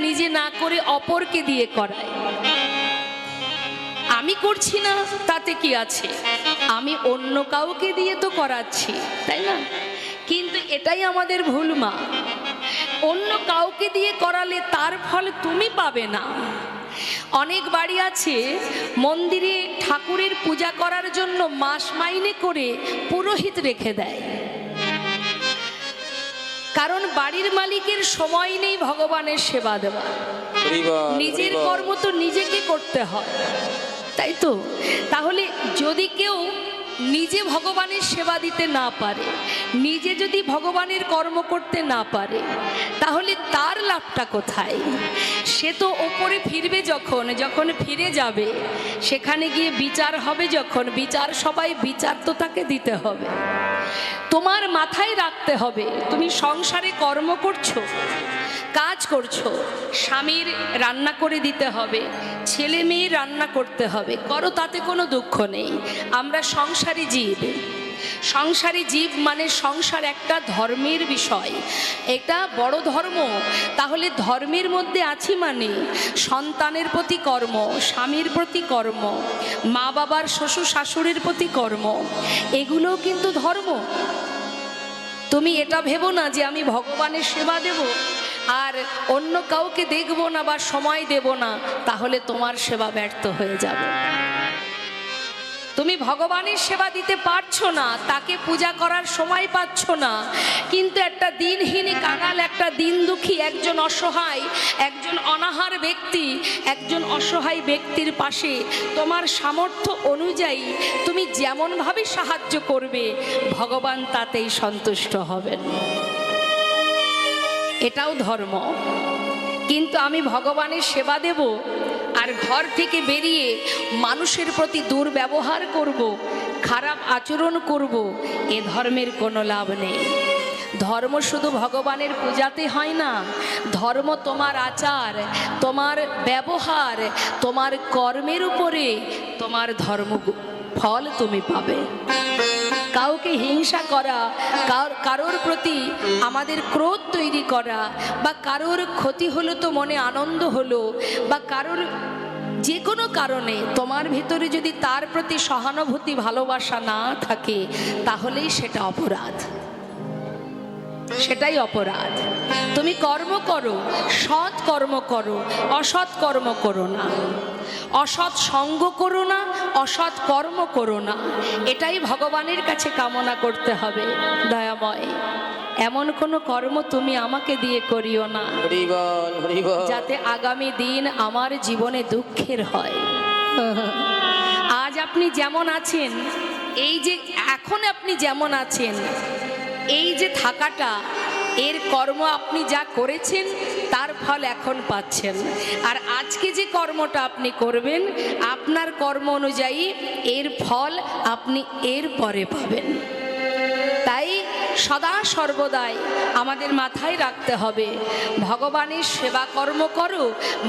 নিজে না করে অপরকে দিয়ে করায়। আমি করছি না তাতে কি আছে, আমি অন্য কাউকে দিয়ে তো করাচ্ছি, তাই না? কিন্তু এটাই আমাদের ভুল মা, অন্য কাউকে দিয়ে করালে তার ফল তুমি পাবে না। অনেক বাড়ি আছে মন্দিরে ঠাকুরের পূজা করার জন্য মাস মাইনে করে পুরোহিত রেখে দেয়, কারণ বাড়ির মালিকের সময় নেই ভগবানের সেবা দেওয়া। নিজের কর্ম তো নিজেকে করতে হয়, তাই তো? তাহলে যদি কেউ নিজে ভগবানের সেবা দিতে না পারে, নিজে যদি ভগবানের কর্ম করতে না পারে, তাহলে তার লাভটা কোথায়? সে তো ওপরে ফিরবে, যখন যখন ফিরে যাবে সেখানে গিয়ে বিচার হবে, যখন বিচার সবাই বিচার তো তাকে দিতে হবে। তোমার মাথায় রাখতে হবে, তুমি সংসারে কর্ম করছো, কাজ করছো, স্বামীর রান্না করে দিতে হবে, ছেলে মেয়ে রান্না করতে হবে, করো, তাতে কোনো দুঃখ নেই। আমরা সংসারী জীব, সংসারী জীব মানে সংসার একটা ধর্মের বিষয়, এটা বড় ধর্ম। তাহলে ধর্মের মধ্যে আছি মানে সন্তানের প্রতি কর্ম, স্বামীর প্রতি কর্ম, মা বাবার শ্বশুর শাশুড়ির প্রতি কর্ম, এগুলোও কিন্তু ধর্ম। তুমি এটা ভেবো না যে আমি ভগবানের সেবা দেব আর অন্য কাউকে দেখব না বা সময় দেব না, তাহলে তোমার সেবা ব্যর্থ হয়ে যাবে। তুমি ভগবানের সেবা দিতে পারছো না, তাকে পূজা করার সময় পাচ্ছ না, কিন্তু একটা দিনহীন কাঙাল, একটা দিন দুঃখী, একজন অসহায়, একজন অনাহার ব্যক্তি, একজন অসহায় ব্যক্তির পাশে তোমার সামর্থ্য অনুযায়ী তুমি যেমনভাবে সাহায্য করবে, ভগবান তাতেই সন্তুষ্ট হবেন। এটাও ধর্ম। কিন্তু আমি ভগবানের সেবা দেব আর ঘর থেকে বেরিয়ে মানুষের প্রতি দুর্ব্যবহার করব, খারাপ আচরণ করব, এ ধর্মের কোনো লাভ নেই। ধর্ম শুধু ভগবানের পূজাতে হয় না, ধর্ম তোমার আচার, তোমার ব্যবহার, তোমার কর্মের উপরে তোমার ধর্ম ফল তুমি পাবে। কাউকে হিংসা করা, কারোর প্রতি আমাদের ক্রোধ তৈরি করা, বা কারোর ক্ষতি হলো তো মনে আনন্দ হলো, বা কারোর যে কোনো কারণে তোমার ভিতরে যদি তার প্রতি সহানুভূতি ভালোবাসা না থাকে, তাহলেই সেটা অপরাধ, সেটাই অপরাধ। তুমি কর্ম করো, সৎ কর্ম করো, অসৎ কর্ম করো না, অসৎ সঙ্গ করো না, অসৎ কর্ম করো না, এটাই ভগবানের কাছে কামনা করতে হবে। দয়াময়, এমন কোনো কর্ম তুমি আমাকে দিয়ে করিও না যাতে আগামী দিন আমার জীবনে দুঃখের হয়। আজ আপনি যেমন আছেন, এই যে এখন আপনি যেমন আছেন, এই যে থাকাটা, এর কর্ম আপনি যা করেছেন তার ফল এখন পাচ্ছেন। আর আজকে যে কর্মটা আপনি করবেন, আপনার কর্ম অনুযায়ী এর ফল আপনি এর পরে পাবেন। তাই সদা সর্বদাই আমাদের মাথায় রাখতে হবে, ভগবানের সেবা কর্ম করো,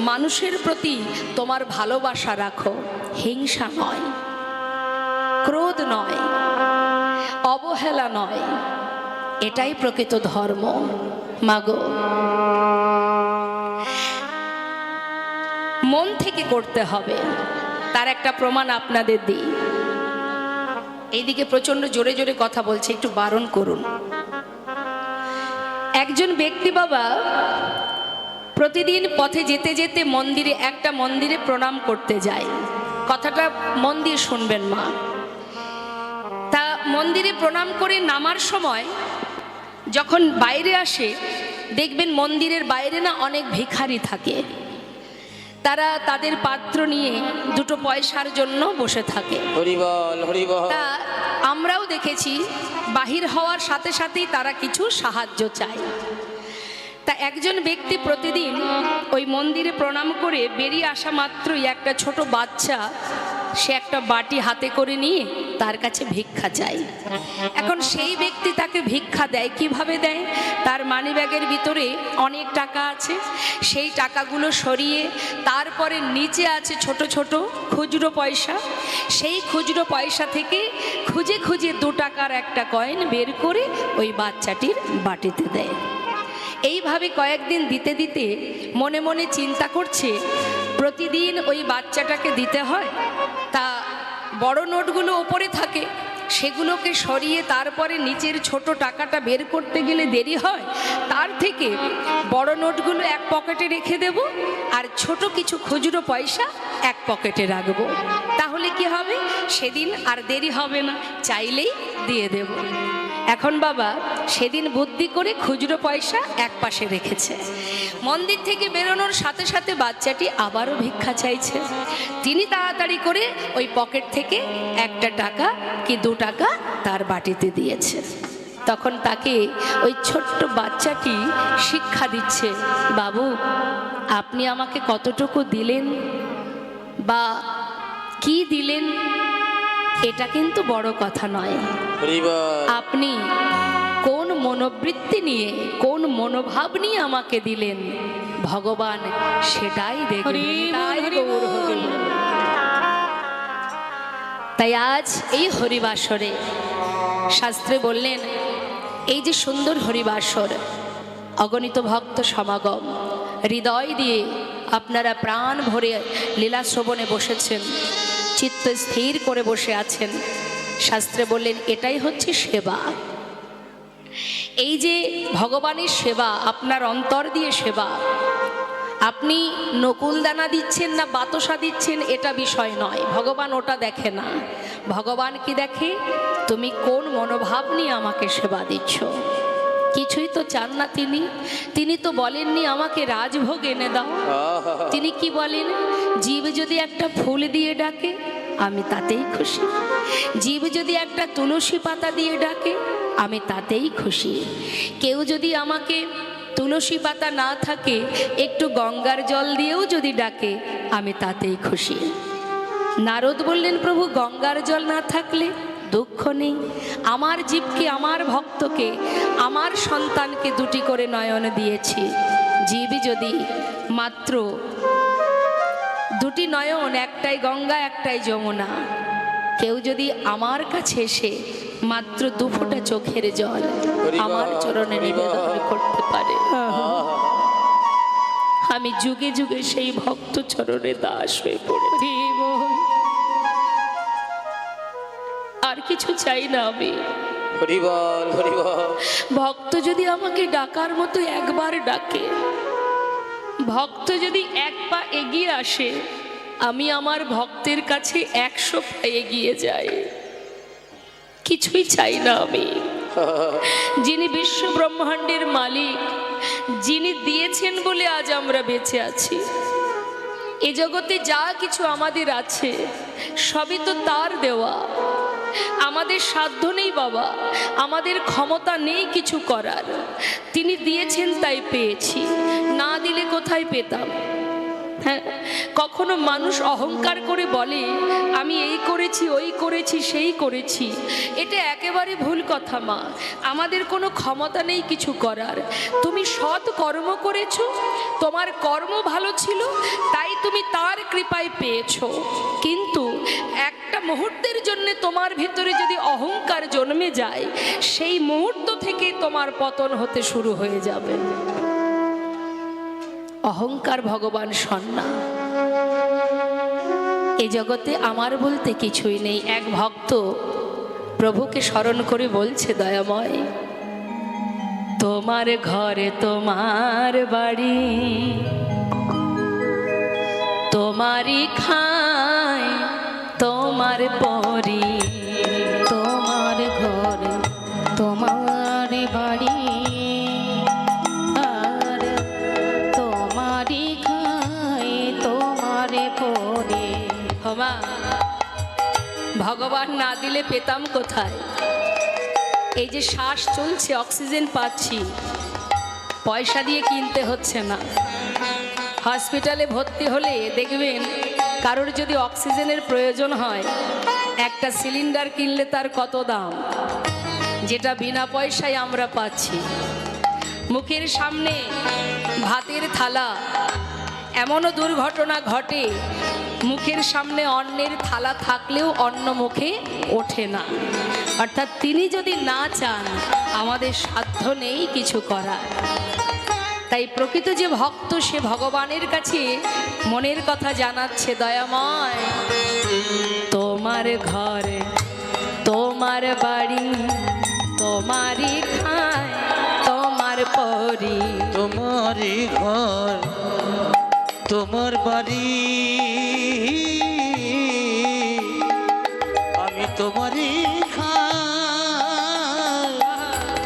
মানুষের প্রতি তোমার ভালোবাসা রাখো, হিংসা নয়, ক্রোধ নয়, অবহেলা নয়, এটাই প্রকৃত ধর্ম। মাগো, মন থেকে করতে হবে, তার একটা প্রমাণ আপনাদের দিই। এইদিকে প্রচন্ড জোরে জোরে কথা বলছে, একটু বারণ করুন। একজন ব্যক্তি বাবা প্রতিদিন পথে যেতে যেতে মন্দিরে, একটা মন্দিরে প্রণাম করতে যায়। কথাটা মন দিয়ে শুনবেন মা। তা মন্দিরে প্রণাম করে নামার সময় যখন বাইরে আসে, দেখবেন মন্দিরের বাইরে না অনেক ভিখারি থাকে, তারা তাদের পাত্র নিয়ে দুটো পয়সার জন্য বসে থাকে। তা আমরাও দেখেছি, বাহির হওয়ার সাথে সাথেই তারা কিছু সাহায্য চায়। তা একজন ব্যক্তি প্রতিদিন ওই মন্দিরে প্রণাম করে বেরিয়ে আসা মাত্রই একটা ছোট বাচ্চা, সে একটা বাটি হাতে করে নিয়ে তার কাছে ভিক্ষা চায়। এখন সেই ব্যক্তি তাকে ভিক্ষা দেয়, কিভাবে দেয়? তার মানিব্যাগের ভিতরে অনেক টাকা আছে, সেই টাকাগুলো সরিয়ে তারপরে নিচে আছে ছোট ছোট খুচরো পয়সা, সেই খুচরো পয়সা থেকে খুঁজে খুঁজে 2 টাকার একটা কয়েন বের করে ওই বাচ্চাটির বাটিতে দেয়। এইভাবে কয়েকদিন দিতে দিতে মনে মনে চিন্তা করছে প্রতিদিন ওই বাচ্চাটাকে দিতে হয়, তা বড় নোটগুলো ওপরে থাকে, সেগুলোকে সরিয়ে তারপরে নিচের ছোট টাকাটা বের করতে গেলে দেরি হয়, তার থেকে বড় নোটগুলো এক পকেটে রেখে দেব আর ছোট কিছু খুচরো পয়সা এক পকেটে রাখবো, তাহলে কি হবে, সেদিন আর দেরি হবে না, চাইলেই দিয়ে দেব। এখন বাবা সেদিন বুদ্ধি করে খুচরো পয়সা এক পাশে রেখেছে। মন্দির থেকে বেরোনোর সাথে সাথে বাচ্চাটি আবারও ভিক্ষা চাইছে। তিনি তাড়াতাড়ি করে ওই পকেট থেকে একটা টাকা কি 2 টাকা তার বাটিতে দিয়েছে। তখন তাকে ওই ছোট্ট বাচ্চাটি শিক্ষা দিচ্ছে, বাবু আপনি আমাকে কতটুকু দিলেন বা কি দিলেন এটা কিন্তু বড় কথা নয়, আপনি কোন মনোবৃত্তি নিয়ে কোন মনোভাব নিয়ে আমাকে দিলেন ভগবান সেটাই দেখবেন। তাই আজ এই হরিবাসরে শাস্ত্রে বললেন, এই যে সুন্দর হরিবাসর, অগণিত ভক্ত সমাগম, হৃদয় দিয়ে আপনারা প্রাণ ভরে লীলা শ্রবণে বসেছেন, চিত্ত স্থির করে বসে আছেন। শাস্ত্রে বললেন এটাই হচ্ছে সেবা। এই যে ভগবানের সেবা, আপনার অন্তর দিয়ে সেবা, আপনি নকুল দানা দিচ্ছেন না বাতাসা দিচ্ছেন এটা বিষয় নয়, ভগবান ওটা দেখে না। ভগবান কি দেখে, তুমি কোন মনোভাব নিয়ে আমাকে সেবা দিচ্ছ। কিছুই তো চান না তিনি, তিনি তো বলেননি আমাকে রাজভোগ এনে দাও। তিনি কি বলেন, জীব যদি একটা ফুল দিয়ে ডাকে আমি তাতেই খুশি, জীব যদি একটা তুলসী পাতা দিয়ে ডাকে আমি তাতেই খুশি, কেউ যদি আমাকে তুলসী পাতা না থাকে একটু গঙ্গার জল দিয়েও যদি ডাকে আমি তাতেই খুশি। নারদ বললেন, প্রভু গঙ্গার জল না থাকলে দুঃখ নেই, আমার জীবকে আমার ভক্তকে আমার সন্তানকে 2টি করে নয়ন দিয়েছি, জীব যদি মাত্র 2টি নয়ন, একটাই গঙ্গা একটাই যমুনা, কেউ যদি আমার কাছে এসে মাত্র 2 ফোঁটা চোখের জল আমার চরণে নিবেদন করতে পারে, আমি যুগে যুগে সেই ভক্ত চরণে দাস হয়ে পড়েছি, আর কিছু চাই না আমি। ভক্ত যদি আমাকে ডাকার মতো একবার ডাকে, ভক্ত যদি 1 পা এগিয়ে আসে, আমি আমার ভক্তের কাছে 100 পা এগিয়ে যাই, কিছুই চাই না আমি। যিনি বিশ্ব ব্রহ্মাণ্ডের মালিক, যিনি দিয়েছেন বলে আজ আমরা বেঁচে আছি, এ জগতে যা কিছু আমাদের আছে সবই তো তার দেওয়া, আমাদের সাধ্য নেই বাবা, আমাদের ক্ষমতা নেই কিছু করার, তিনি দিয়েছেন তাই পেয়েছি, না দিলে কোথায় পেতাম। হ্যাঁ, কখনো মানুষ অহংকার করে বলে আমি এই করেছি ওই করেছি সেই করেছি, এটা একেবারে ভুল কথা মা, আমাদের কোনো ক্ষমতা নেই কিছু করার। তুমি সৎ কর্ম করেছো, তোমার কর্ম ভালো ছিল তাই তুমি তার কৃপায় পেয়েছো, কিন্তু একটা মুহূর্তের জন্য তোমার ভিতরে যদি অহংকার জন্মে যায়, সেই মুহূর্ত থেকে তোমার পতন হতে শুরু হয়ে যাবে। অহংকার ভগবান সন্না, এ জগতে আমার বলতে কিছুই নেই। এক ভক্ত প্রভুকে স্মরণ করে বলছে, দয়াময় তোমার ঘরে তোমার বাড়ি, তোমারই খায় তোমার পরি, তোমার ঘরে তোমার বাড়ি, আর তোমারই খায় তোমার পরে। হমা ভগবান না দিলে পেতাম কোথায়? এই যে শ্বাস চলছে, অক্সিজেন পাচ্ছি, পয়সা দিয়ে কিনতে হচ্ছে না। হসপিটালে ভর্তি হলে দেখবেন কারোর যদি অক্সিজেনের প্রয়োজন হয়, একটা সিলিন্ডার কিনলে তার কত দাম, যেটা বিনা পয়সায় আমরা পাচ্ছি। মুখের সামনে ভাতের থালা, এমনও দুর্ঘটনা ঘটে মুখের সামনে অন্নের থালা থাকলেও অন্ন মুখে ওঠে না। অর্থাৎ তিনি যদি না চান আমাদের সাধ্য নেই কিছু করার। তাই প্রকৃত যে ভক্ত সে ভগবানের কাছে মনের কথা জানাচ্ছে, দয়াময় তোমার ঘরে তোমার বাড়ি তোমারই খায় তোমার পরি, তোমারই ঘর তোমার বাড়ি আমি তোমারই খাই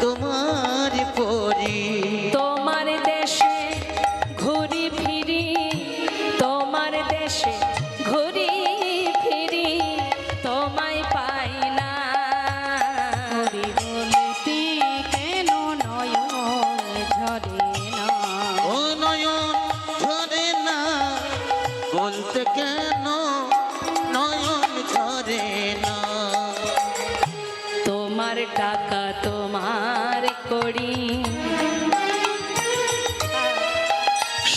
তোমার পরি। তোমার দেশে ঘুরি ফিরি তোমার দেশে ঘুরি ফিরি তোমায় পাই না, হরি বলতে কেন নয়ন ঝরে না, ও নয়ন ঝরে না বলতে কেন নয়ন ঝরে না। তোমার টাকা তোমার করি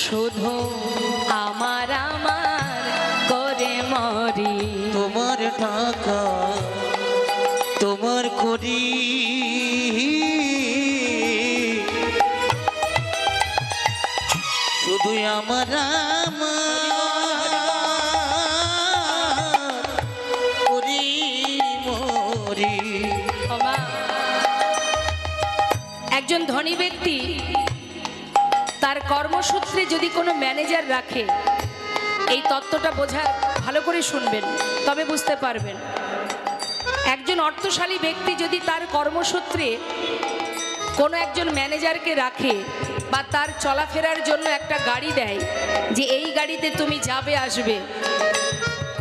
শুধু আমার আমার করে মরি, তোমার টাকা তোমার করি শুধু আমার করি মরি। ক্ষমা। একজন ধনী ব্যক্তি তার কর্মসূত্রে যদি কোনো ম্যানেজার রাখে, এই তত্ত্বটা বোঝা ভালো করে শুনবেন তবে বুঝতে পারবেন। একজন অর্থশালী ব্যক্তি যদি তার কর্মসূত্রে কোনো একজন ম্যানেজারকে রাখে বা তার চলাফেরার জন্য একটা গাড়ি দেয় যে এই গাড়িতে তুমি যাবে আসবে,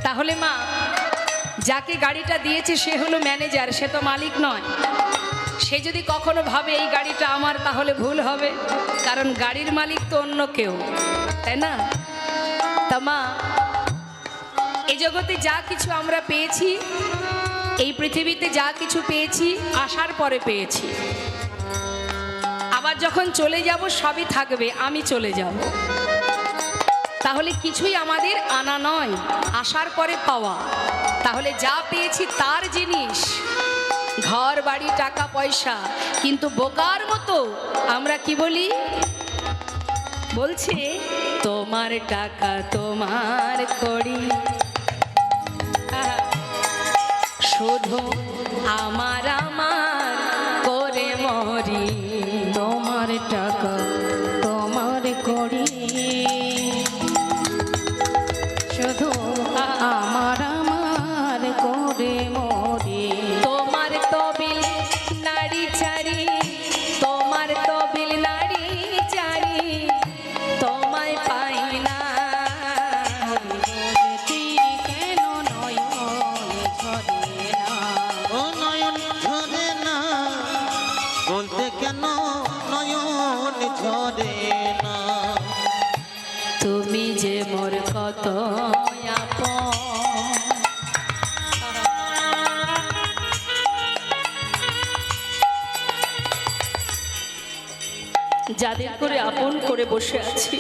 তাহলে মা যাকে গাড়িটা দিয়েছে সে হলো ম্যানেজার, সে তো মালিক নয়। সে যদি কখনো ভাবে এই গাড়িটা আমার, তাহলে ভুল হবে, কারণ গাড়ির মালিক তো অন্য কেউ, তাই না? তা মা, এই জগতে যা কিছু আমরা পেয়েছি, এই পৃথিবীতে যা কিছু পেয়েছি আসার পরে পেয়েছি, আবার যখন চলে যাব সবই থাকবে, আমি চলে যাব। তাহলে কিছুই আমাদের আনা নয়, আসার পরে পাওয়া। তাহলে যা পেয়েছি তার জিনিস, ঘর বাড়ি টাকা পয়সা, কিন্তু বোকার মতো আমরা কি বলি, বলছে তোমার টাকা তোমার করি শুধু আমার আমার করে মরি, তোমার টাকা তোমার করি শুধু আমার আমার করে মরি, তোমার তবিল নারী চারি তোমার তবিল নারী চারি তোমায় পাই না, বলতে কেন নয়ন ঝরে না, ও নয়ন ঝরে না বলতে কেন নয়ন ঝরে না। তুমি যে মোর কত আপন, যাদের করে আপন করে বসে আছি,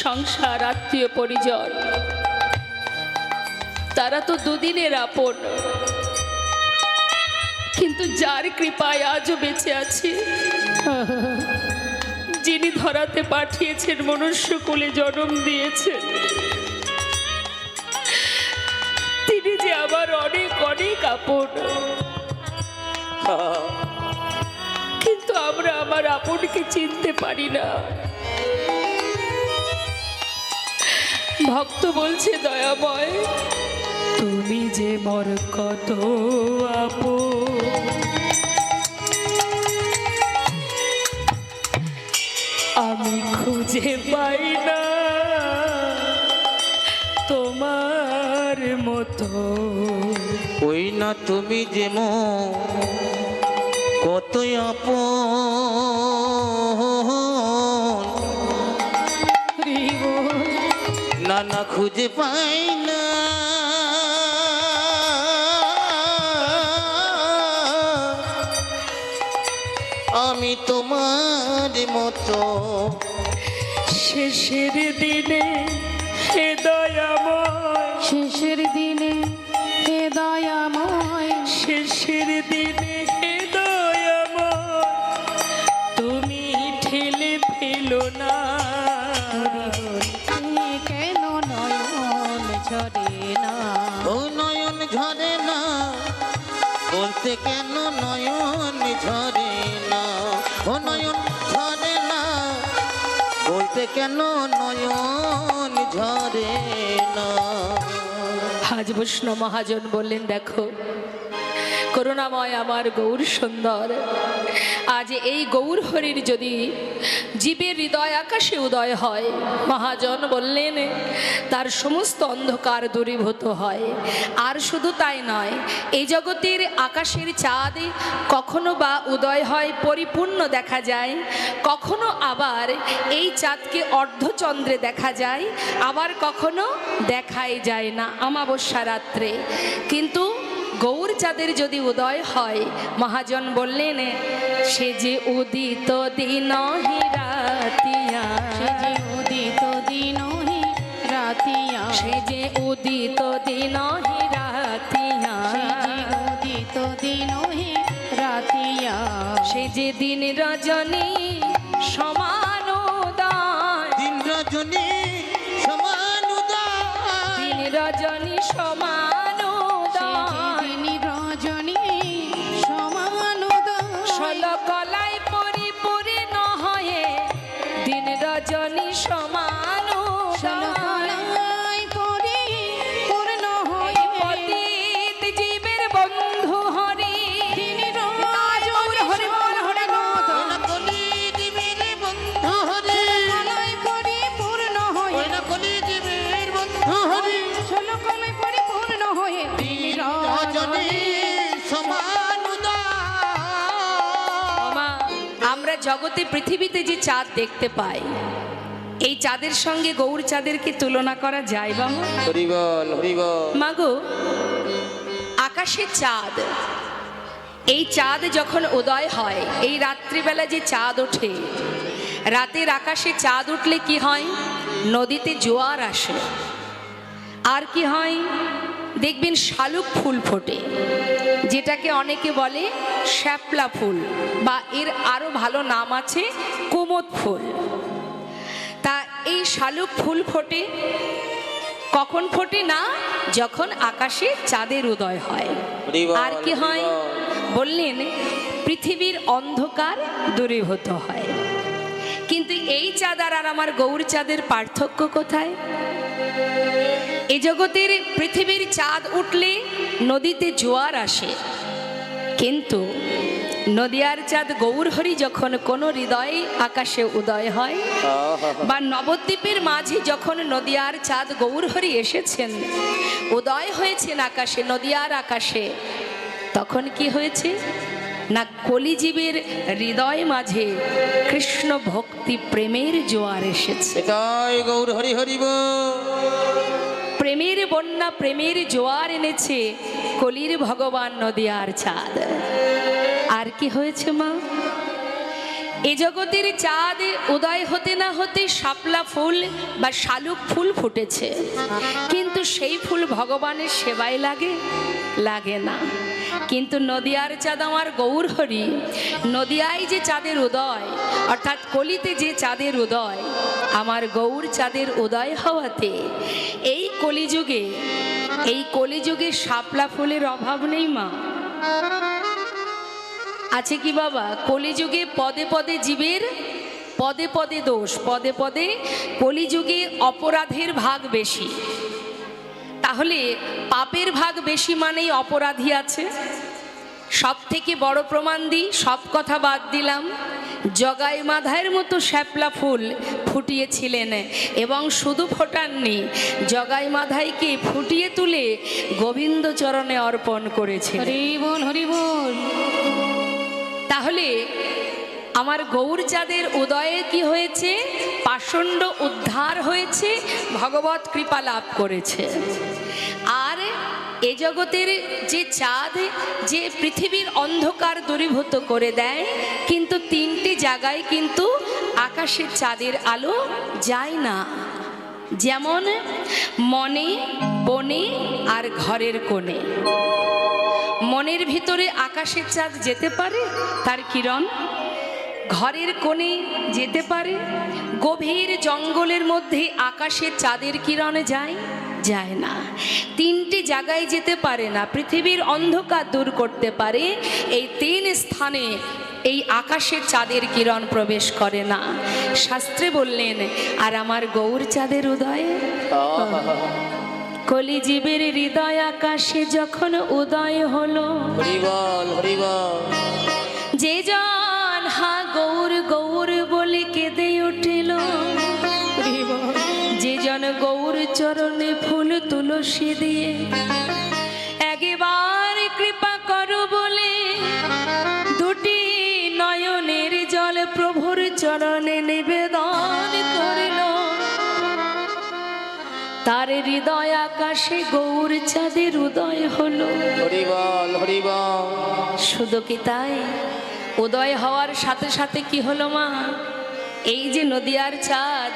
সংসার আত্মীয় পরিজন, তারা তো দুদিনের আপন, কিন্তু যার কৃপায় আজও বেঁচে আছি, যিনি ধরাতে পাঠিয়েছেন, মনুষ্য কুলে জন্ম দিয়েছেন, তিনি যে আমার অনেক অনেক আপন, কিন্তু আমরা আমার আপনকে চিনতে পারি না। ভক্ত বলছে দয়াময় তুমি যে মোর কত আপন, আমি খুঁজে পাই না তোমার মতো, ওই না তুমি যেমন কত আপন, না না খুঁজে পাই না আমি তোমার মতো। শেষের দিনে হে দয়াময়, শেষের দিনে হে দয়াময়, শেষের দিনে হে দয়াময়, বলতে কেন নয়ন ঝরে না, ও নয়ন ঝরে না, বলতে কেন নয়ন ঝরে না। আজ বৈষ্ণব মহাজন বললেন, দেখো করুণাময় আমার গৌর সুন্দর, আজ এই গৌর হরির যদি জীবের হৃদয় আকাশে উদয় হয়, মহাজন বললেন তার সমস্ত অন্ধকার দূরীভূত হয়। আর শুধু তাই নয়, এই জগতের আকাশের চাঁদ কখনো বা উদয় হয় পরিপূর্ণ দেখা যায়, কখনো আবার এই চাঁদকে অর্ধচন্দ্রে দেখা যায়, আবার কখনো দেখাই যায় না অমাবস্যা রাত্রে। কিন্তু গৌর চাঁদের যদি উদয় হয়, মহাজন বললেন সে যে উদিত দিন হি রাতিয়া, সে যে উদিত দিন হি রাতিয়া, সে যে উদিত দিন হি রাতিয়া, সে যে উদিত দিন হি রাতিয়া, সে যে দিন রজনী সমান উদয়, দিন রজনী সমান উদয়, দিন রজনী সমান কলায় পরিপূর্ণ হয়ে দিন রজনী সমান পরিপূর্ণ হয়ে পতিত জীবের বন্ধু হরি, দিন রজনী হরি বল হরি নাথ, কলি জীবের বন্ধু হরি, কলায় পরিপূর্ণ হয়ে, কলি জীবের বন্ধু হরি, কলায় পরিপূর্ণ হয়ে দিন রজনী সমান উদয়। আমরা জগতে পৃথিবীতে যে চাঁদ দেখতে পাই, এই চাঁদের সঙ্গে গৌর চাঁদেরকে তুলনা করা যায় বাবা? হরি বল, হরি বল। মাগো, আকাশের চাঁদ, এই চাঁদ যখন উদয় হয়, এই রাত্রিবেলা যে চাঁদ ওঠে, রাতের আকাশে চাঁদ উঠলে কি হয়? নদীতে জোয়ার আসে। আর কি হয়? দেখবেন শালুক ফুল ফোটে, যেটাকে অনেকে বলে শ্যাপলা ফুল, বা এর আরো ভালো নাম আছে কুমুদ ফুল। তা এই শালুক ফুল ফোটে কখন ফোটে? না, যখন আকাশে চাঁদের উদয় হয়। আর কি হয়? বললেন পৃথিবীর অন্ধকার দূরীভূত হয়। কিন্তু এই চাঁদ আর আমার গৌর চাঁদের পার্থক্য কোথায়? এই জগতের পৃথিবীর চাঁদ উঠলে নদীতে জোয়ার আসে, কিন্তু নদিয়ার চাঁদ গৌরহরি যখন কোনো হৃদয়ে আকাশে উদয় হয়, বা নবদ্বীপের মাঝে যখন নদিয়ার চাঁদ গৌরহরি এসেছেন, উদয় হয়েছেন আকাশে, নদিয়ার আকাশে, তখন কি হয়েছে না, কলিজীবের হৃদয় মাঝে কৃষ্ণ ভক্তি প্রেমের জোয়ার এসেছে। এটাই গৌর হরি হরি বল। প্রেমের বন্যা, প্রেমের জোয়ার এনেছে কলির ভগবান নদিয়ার চাঁদ। আর কি হয়েছে মা? এ জগতের চাঁদ উদয় হতে না হতে শাপলা ফুল বা শালুক ফুল ফুটেছে, কিন্তু সেই ফুল ভগবানের সেবায় লাগে? লাগে না। কিন্তু নদিয়ার চাঁদ আমার গৌরহরি, নদিয়ায় যে চাঁদের উদয়, অর্থাৎ কলিতে যে চাঁদের উদয়, আমার গৌর চাঁদের উদয় হওয়াতে এই কলিযুগে শাপলা ফুলের অভাব নেই মা। আছে কি বাবা? কলিযুগে পদে পদে জীবের, পদে পদে দোষ, পদে পদে কলিযুগে অপরাধের ভাগ বেশি। তাহলে পাপের ভাগ বেশি মানেই অপরাধী আছে। সব থেকে বড় প্রমাণ দিই, সব কথা বাদ দিলাম, জগাই মাধায়ের মতো শ্যাপলা ফুল ফুটিয়েছিলেন, এবং শুধু ফোটাননি, জগাই মাধাইকে ফুটিয়ে তুলে গোবিন্দ চরণে অর্পণ করেছে। হরি বল, হরি বল। তাহলে আমার গৌর চাঁদের উদয়ে কি হয়েছে? পাষণ্ড উদ্ধার হয়েছে, ভগবত কৃপা লাভ করেছে। আর এ জগতের যে চাঁদ, যে পৃথিবীর অন্ধকার দূরীভূত করে দেয়, কিন্তু তিনটি জায়গায় কিন্তু আকাশের চাঁদের আলো যায় না। যেমন মনে, বনে আর ঘরের কোণে। মনের ভিতরে আকাশের চাঁদ যেতে পারে, তার কিরণ। ঘরের কোণে যেতে পারে, গভীর জঙ্গলের মধ্যে আকাশে চাঁদের কিরণ যায় যায় না, তিনটি জায়গায় যেতে পারে না, পৃথিবীর অন্ধকার দূর করতে পারে এই তিন স্থানে এই আকাশে চাঁদের কিরণ প্রবেশ করে না। শাস্ত্রে বললেন আর আমার গৌর চাঁদের উদয়ে, কলিজীবের হৃদয় আকাশে যখন উদয় হলো, হরিবল হরিবল, যে জন হা গৌর গৌর বলে কেঁদে উঠিল, যে জন গৌর চরণে ফুল তুলসী দিয়ে একবার কৃপা করো বলে দুটি নয়নের জল প্রভুর চরণে নিবেদন করিল, তার হৃদয় আকাশে গৌর চাঁদের উদয় হলো। হরিবল হরিবল। শুধু কি তাই, উদয় হওয়ার সাথে সাথে কি হলো মা, এই যে নদিয়ার চাঁদ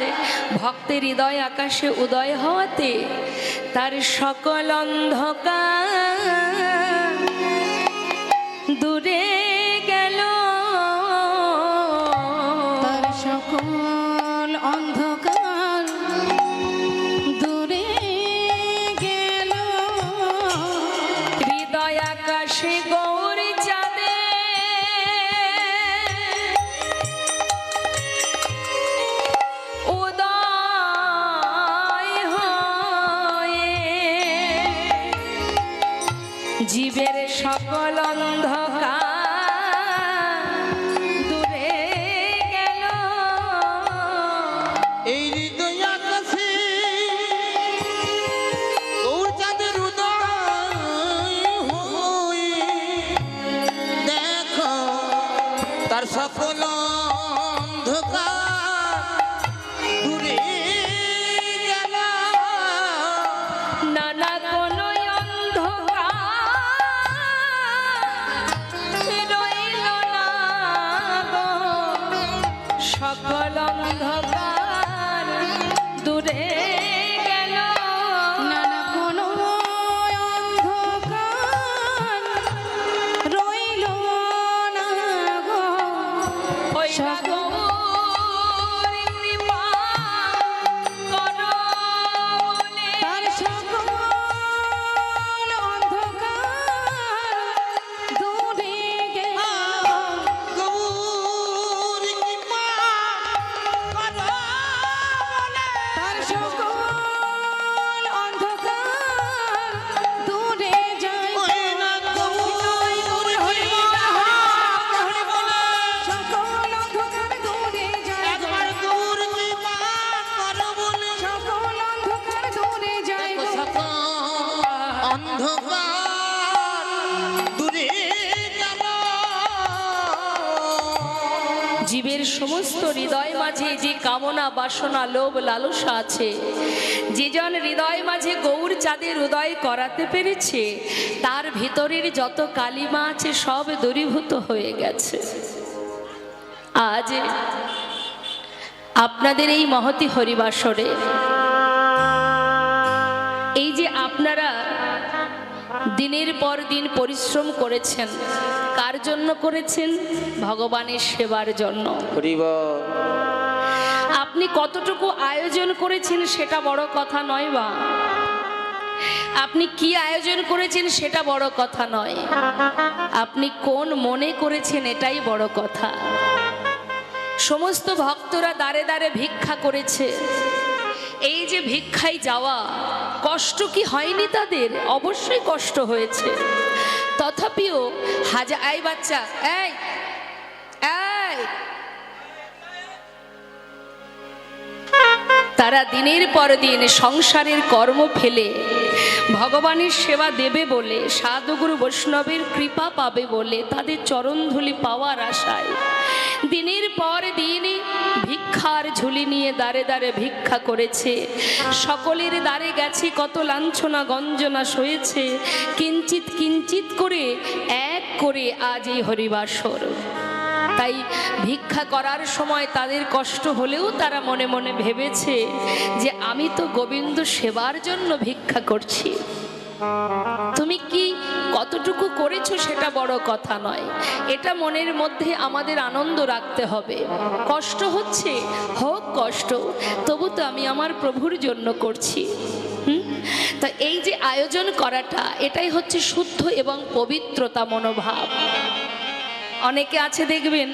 ভক্তের হৃদয় আকাশে উদয় হওয়াতে তার সকল অন্ধকার দূরে গেল, তার সকল অন্ধকার দূরে গেল, হৃদয় আকাশে গৌর চাঁদে উদয় হয়ে জীবের সকল অন্ধকার দূরে গেল। এই হৃদয় আকাশে গৌর চাঁদের উদয় হয়ে দেখো তার সকল অন্ধকার দূরে গেল। নানা কোন অন্ধকার রইল না গো, সকল অন্ধকার দূরে গেল। নানা কোনো অন্ধকার রইল না গো, ওই গৌর কৃপা করো বলে তার সকল অন্ধকার দূরে গেল, গৌর কৃপা করো বলে তার সকল অন্ধকার দূরে যায়, ওই না গৌর কৃপা করে বলে সকল অন্ধকার দূরে যায়, একবার গৌর কৃপা করো বলে সকল অন্ধকার দূরে যায়, দেখো সকল অন্ধকার দূরে গেল। জীবের সমস্ত হৃদয় মাঝে যে কামনা বাসনা লোভ লালসা আছে, যে জন হৃদয় মাঝে গৌর চাঁদের উদয় করাতে পেরেছে তার ভিতরের যত কালিমা আছে সব দূরীভূত হয়ে গেছে। আজ আপনাদের এই মহতি হরিবাসরে এই যে আপনারা দিনের পর দিন পরিশ্রম করেছেন, কার জন্য করেছেন? ভগবানের সেবার জন্য। হরিবল। আপনি কতটুকু আয়োজন করেছেন সেটা বড় কথা নয়, বা আপনি কি আয়োজন করেছেন সেটা বড় কথা নয়, আপনি কোন মনে করেছেন এটাই বড় কথা। সমস্ত ভক্তরা দাঁড়ে দাঁড়ে ভিক্ষা করেছে, এই যে ভিক্ষায় যাওয়া কষ্ট কি হয়নি তাদের? অবশ্যই কষ্ট হয়েছে, তথাপিও এই বাচ্চা, এই এই তারা দিনের পর দিন সংসারের কর্ম ফেলে ভগবানের সেবা দেবে বলে, সাধুগুরু বৈষ্ণবের কৃপা পাবে বলে, তাদের চরণধুলি পাওয়ার আশায় দিনের পর দিন ভিক্ষার ঝুলি নিয়ে দাঁড়ে দাঁড়ে ভিক্ষা করেছে। সকলের দ্বারে গেছে, কত লাঞ্ছনা গঞ্জনা সয়েছে, কিঞ্চিত কিঞ্চিত করে এক করে আজ এই হরিবাসর। তাই ভিক্ষা করার সময় তাদের কষ্ট হলেও তারা মনে মনে ভেবেছে যে আমি তো গোবিন্দ সেবার জন্য ভিক্ষা করছি, তুমি কি কতটুকু করেছো সেটা বড় কথা নয়, এটা মনের মধ্যে আমাদের আনন্দ রাখতে হবে। কষ্ট হচ্ছে, হোক কষ্ট, তবু তো আমি আমার প্রভুর জন্য করছি। তা এই যে আয়োজন করাটা, এটাই হচ্ছে শুদ্ধ এবং পবিত্রতা মনোভাব। অনেকে আছে দেখবেন